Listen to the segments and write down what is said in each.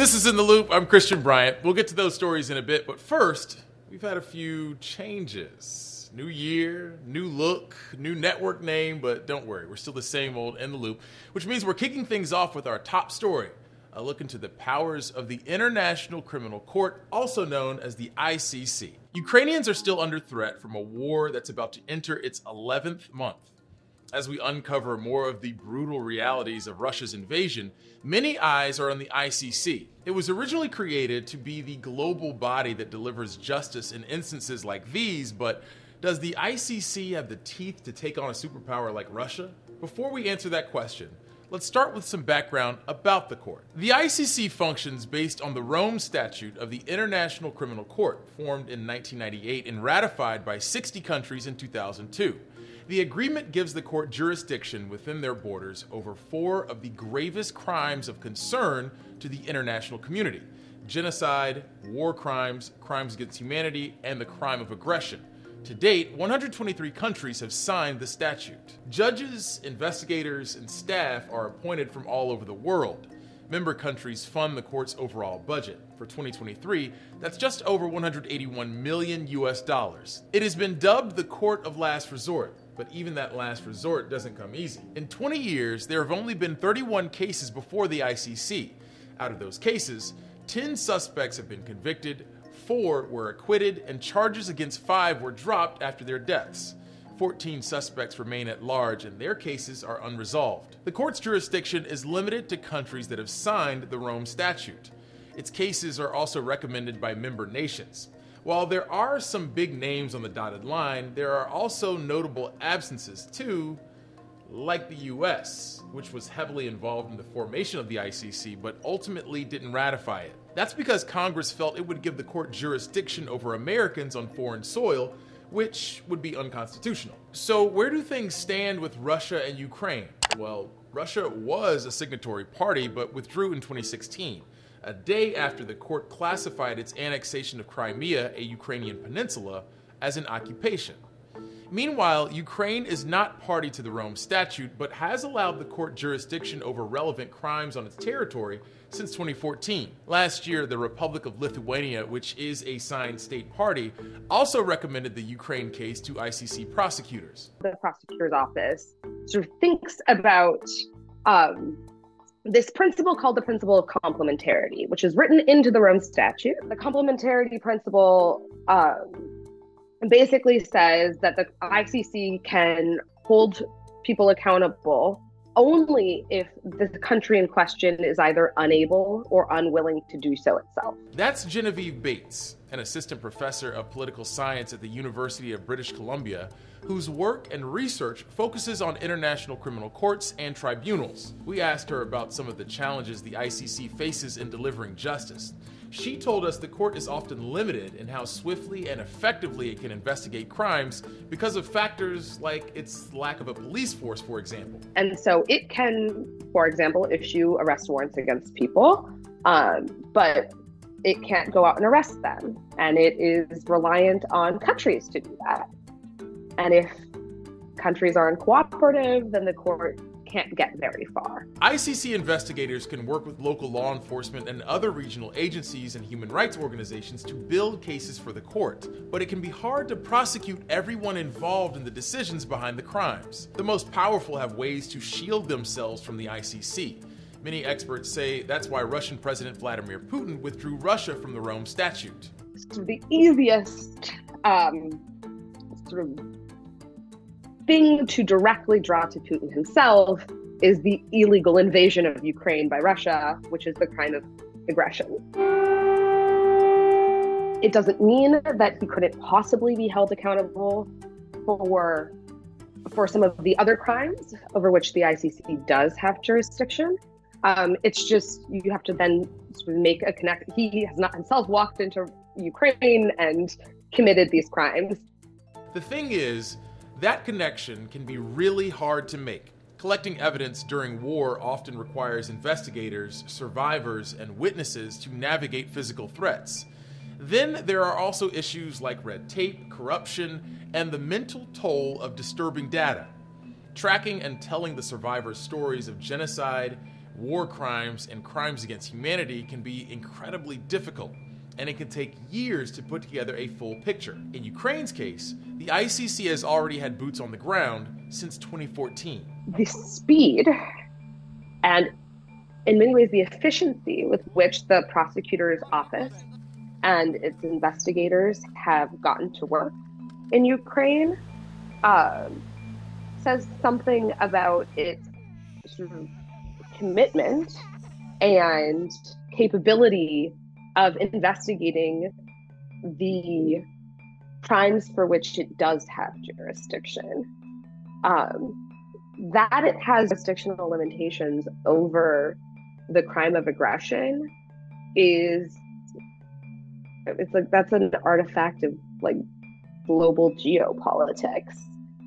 This is In the Loop. I'm Christian Bryant. We'll get to those stories in a bit, but first, we've had a few changes. New year, new look, new network name, but don't worry, we're still the same old In the Loop, which means we're kicking things off with our top story, a look into the powers of the International Criminal Court, also known as the ICC. Ukrainians are still under threat from a war that's about to enter its 11th month. As we uncover more of the brutal realities of Russia's invasion, many eyes are on the ICC. It was originally created to be the global body that delivers justice in instances like these, but does the ICC have the teeth to take on a superpower like Russia? Before we answer that question, let's start with some background about the court. The ICC functions based on the Rome Statute of the International Criminal Court, formed in 1998 and ratified by 60 countries in 2002. The agreement gives the court jurisdiction within their borders over 4 of the gravest crimes of concern to the international community: genocide, war crimes, crimes against humanity, and the crime of aggression. To date, 123 countries have signed the statute. Judges, investigators, and staff are appointed from all over the world. Member countries fund the court's overall budget. For 2023, that's just over $181 million. It has been dubbed the court of last resort, but even that last resort doesn't come easy. In 20 years, there have only been 31 cases before the ICC. Out of those cases, 10 suspects have been convicted, 4 were acquitted, and charges against 5 were dropped after their deaths. 14 suspects remain at large, and their cases are unresolved. The court's jurisdiction is limited to countries that have signed the Rome Statute. Its cases are also recommended by member nations. While there are some big names on the dotted line, there are also notable absences too, like the US, which was heavily involved in the formation of the ICC but ultimately didn't ratify it. That's because Congress felt it would give the court jurisdiction over Americans on foreign soil, which would be unconstitutional. So where do things stand with Russia and Ukraine? Well, Russia was a signatory party but withdrew in 2016. A day after the court classified its annexation of Crimea, a Ukrainian peninsula, as an occupation. Meanwhile, Ukraine is not party to the Rome Statute, but has allowed the court jurisdiction over relevant crimes on its territory since 2014. Last year, the Republic of Lithuania, which is a signed state party, also recommended the Ukraine case to ICC prosecutors. The prosecutor's office sort of thinks about this principle called the principle of complementarity, which is written into the Rome Statute. The complementarity principle basically says that the ICC can hold people accountable only if the country in question is either unable or unwilling to do so itself. That's Genevieve Bates, an assistant professor of political science at the University of British Columbia, whose work and research focuses on international criminal courts and tribunals. We asked her about some of the challenges the ICC faces in delivering justice. She told us the court is often limited in how swiftly and effectively it can investigate crimes because of factors like its lack of a police force, for example. And so it can, for example, issue arrest warrants against people, but it can't go out and arrest them. And it is reliant on countries to do that. And if countries aren't cooperative, then the court can't get very far. ICC investigators can work with local law enforcement and other regional agencies and human rights organizations to build cases for the court, but it can be hard to prosecute everyone involved in the decisions behind the crimes. The most powerful have ways to shield themselves from the ICC. Many experts say that's why Russian President Vladimir Putin withdrew Russia from the Rome Statute. So the easiest sort of thing to directly draw to Putin himself is the illegal invasion of Ukraine by Russia, which is the crime of aggression. It doesn't mean that he couldn't possibly be held accountable for some of the other crimes over which the ICC does have jurisdiction. It's just, you have to then sort of make a connect. He has not himself walked into Ukraine and committed these crimes. The thing is, that connection can be really hard to make. Collecting evidence during war often requires investigators, survivors, and witnesses to navigate physical threats. Then there are also issues like red tape, corruption, and the mental toll of disturbing data. Tracking and telling the survivors' stories of genocide, war crimes and crimes against humanity can be incredibly difficult, and it can take years to put together a full picture. In Ukraine's case, the ICC has already had boots on the ground since 2014. The speed and, in many ways, the efficiency with which the prosecutor's office and its investigators have gotten to work in Ukraine says something about its sort of commitment and capability of investigating the crimes for which it does have jurisdiction. That it has jurisdictional limitations over the crime of aggression it's like that's an artifact of like global geopolitics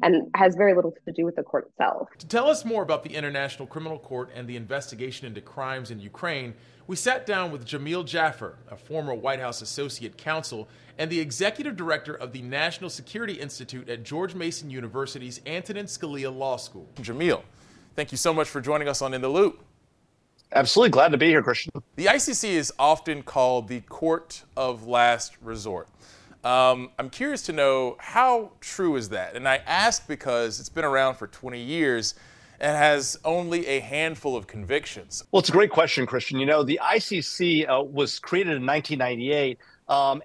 and has very little to do with the court itself. To tell us more about the International Criminal Court and the investigation into crimes in Ukraine, we sat down with Jamil Jaffer, a former White House associate counsel and the executive director of the National Security Institute at George Mason University's Antonin Scalia Law School. Jamil, thank you so much for joining us on In the Loop. Absolutely. Glad to be here, Christian. The ICC is often called the court of last resort. I'm curious to know, how true is that? And I ask because it's been around for 20 years and has only a handful of convictions. Well, it's a great question, Christian. You know, the ICC was created in 1998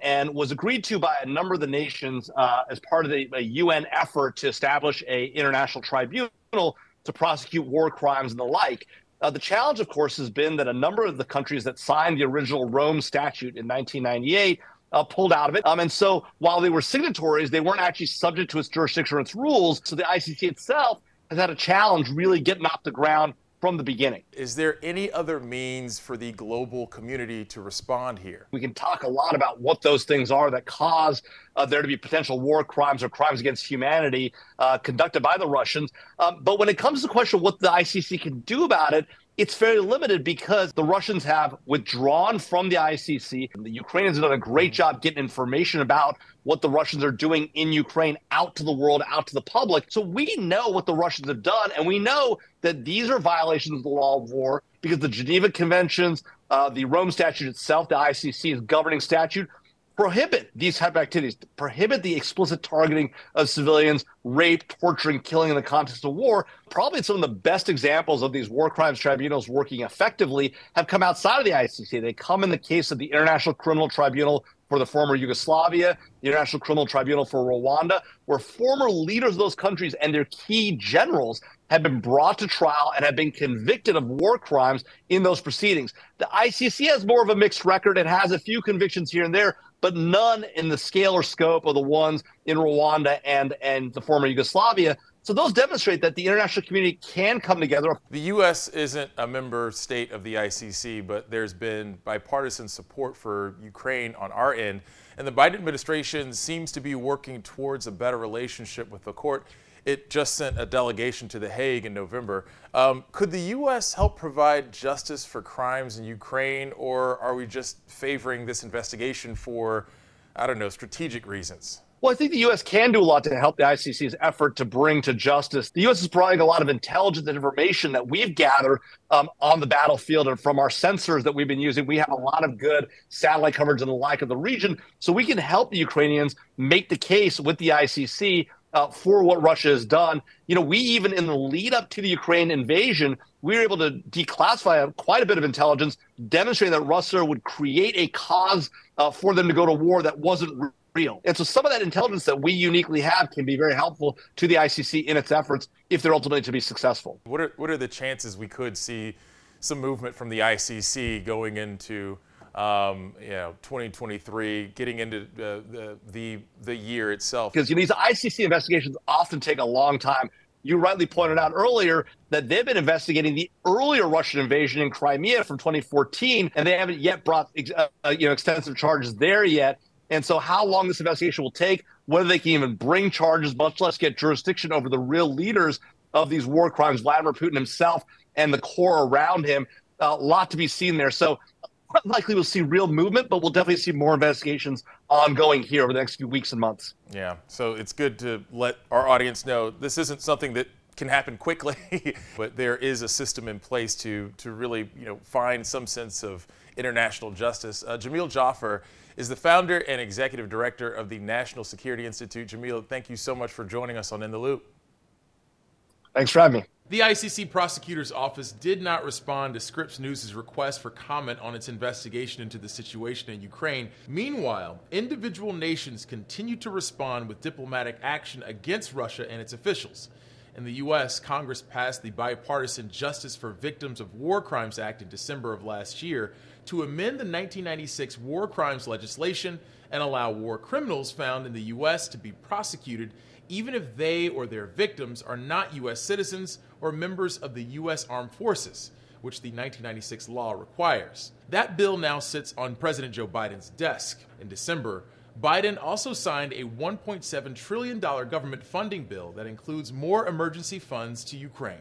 and was agreed to by a number of the nations as part of a UN effort to establish an international tribunal to prosecute war crimes and the like. The challenge, of course, has been that a number of the countries that signed the original Rome Statute in 1998 pulled out of it. And so while they were signatories, they weren't actually subject to its jurisdiction or its rules. So the ICC itself has had a challenge really getting off the ground from the beginning. Is there any other means for the global community to respond here? We can talk a lot about what those things are that cause there to be potential war crimes or crimes against humanity conducted by the Russians. But when it comes to the question of what the ICC can do about it, it's very limited because the Russians have withdrawn from the ICC. The Ukrainians have done a great job getting information about what the Russians are doing in Ukraine out to the world, out to the public. So we know what the Russians have done, and we know that these are violations of the law of war because the Geneva Conventions, the Rome Statute itself, the ICC's governing statute, prohibit these type of activities, prohibit the explicit targeting of civilians, rape, torturing, killing in the context of war. Probably some of the best examples of these war crimes tribunals working effectively have come outside of the ICC. They come in the case of the International Criminal Tribunal for the former Yugoslavia, the International Criminal Tribunal for Rwanda, where former leaders of those countries and their key generals have been brought to trial and have been convicted of war crimes in those proceedings. The ICC has more of a mixed record. It has a few convictions here and there, but none in the scale or scope of the ones in Rwanda and the former Yugoslavia. So those demonstrate that the international community can come together. The U.S. isn't a member state of the ICC, but there's been bipartisan support for Ukraine on our end, and the Biden administration seems to be working towards a better relationship with the court. It just sent a delegation to The Hague in November. Could the U.S. help provide justice for crimes in Ukraine, or are we just favoring this investigation for, I don't know, strategic reasons? Well, I think the U.S. can do a lot to help the ICC's effort to bring to justice. The U.S. is providing a lot of intelligence and information that we've gathered on the battlefield and from our sensors that we've been using. We have a lot of good satellite coverage and the like of the region, so we can help the Ukrainians make the case with the ICC for what Russia has done. You know, we even in the lead up to the Ukraine invasion, we were able to declassify quite a bit of intelligence, demonstrating that Russia would create a cause for them to go to war that wasn't real. And so some of that intelligence that we uniquely have can be very helpful to the ICC in its efforts if they're ultimately to be successful. What are the chances we could see some movement from the ICC going into 2023, getting into the year itself? Because these ICC investigations often take a long time. You rightly pointed out earlier that they've been investigating the earlier Russian invasion in Crimea from 2014, and they haven't yet brought extensive charges there yet. And so how long this investigation will take, whether they can even bring charges, much less get jurisdiction over the real leaders of these war crimes, Vladimir Putin himself and the core around him, a lot to be seen there. So likely we'll see real movement, but we'll definitely see more investigations ongoing here over the next few weeks and months. Yeah, so it's good to let our audience know this isn't something that can happen quickly, but there is a system in place to really find some sense of international justice. Jamil Jaffer is the founder and executive director of the National Security Institute. Jamil, thank you so much for joining us on In the Loop. Thanks for having me. The ICC prosecutor's office did not respond to Scripps News' request for comment on its investigation into the situation in Ukraine. Meanwhile, individual nations continue to respond with diplomatic action against Russia and its officials. In the U.S., Congress passed the Bipartisan Justice for Victims of War Crimes Act in December of last year to amend the 1996 war crimes legislation and allow war criminals found in the U.S. to be prosecuted even if they or their victims are not U.S. citizens or members of the U.S. Armed Forces, which the 1996 law requires. That bill now sits on President Joe Biden's desk. In December, Biden also signed a $1.7 trillion government funding bill that includes more emergency funds to Ukraine.